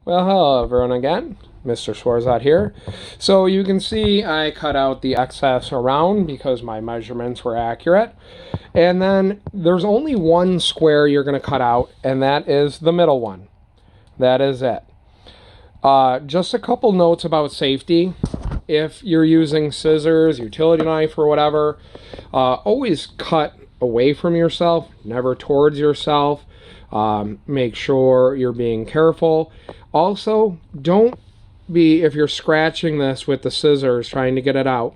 Well, hello everyone again. Mr. Swarzat here. So you can see I cut out the excess around because my measurements were accurate. And then there's only one square you're going to cut out, and that is the middle one. That is it. Just a couple notes about safety. If you're using scissors, utility knife, or whatever, always cut away from yourself, never towards yourself. Make sure you're being careful. Also, don't be, if you're scratching this with the scissors trying to get it out,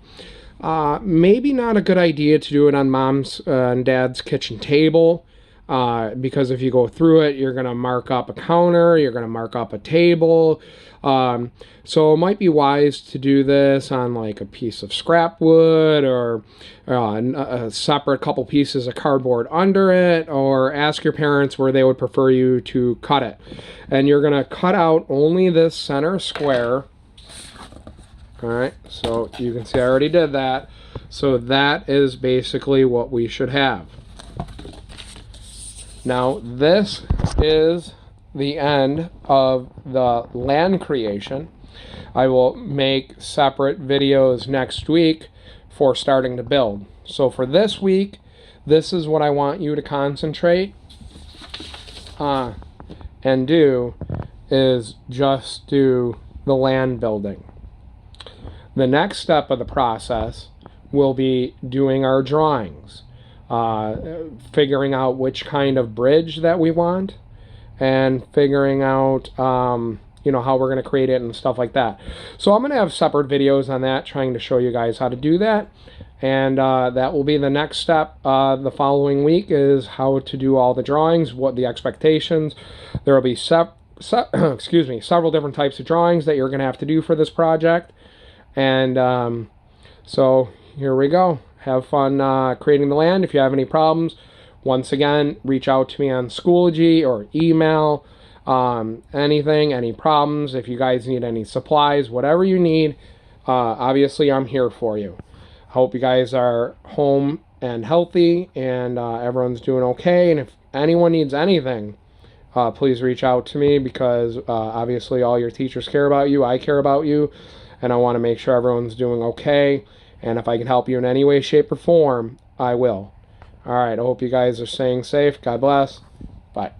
maybe not a good idea to do it on mom's and dad's kitchen table. Because if you go through it, you're going to mark up a counter, you're going to mark up a table. So it might be wise to do this on like a piece of scrap wood or a separate couple pieces of cardboard under it, or ask your parents where they would prefer you to cut it. And you're going to cut out only this center square. All right, so you can see I already did that. So that is basically what we should have. Now, this is the end of the land creation. I will make separate videos next week for starting to build. So for this week, this is what I want you to concentrate on and do, is just do the land building. The next step of the process will be doing our drawings. Figuring out which kind of bridge that we want, and figuring out how we're going to create it and stuff like that. So I'm going to have separate videos on that, trying to show you guys how to do that, and that will be the next step. The following week is how to do all the drawings, what the expectations. There will be several different types of drawings that you're going to have to do for this project, and so here we go. Have fun creating the land. If you have any problems, once again, reach out to me on Schoology or email. Anything, any problems, if you guys need any supplies, whatever you need, obviously I'm here for you. I hope you guys are home and healthy, and everyone's doing okay. And if anyone needs anything, please reach out to me, because obviously all your teachers care about you. I care about you, and I want to make sure everyone's doing okay. And if I can help you in any way, shape, or form, I will. All right, I hope you guys are staying safe. God bless. Bye.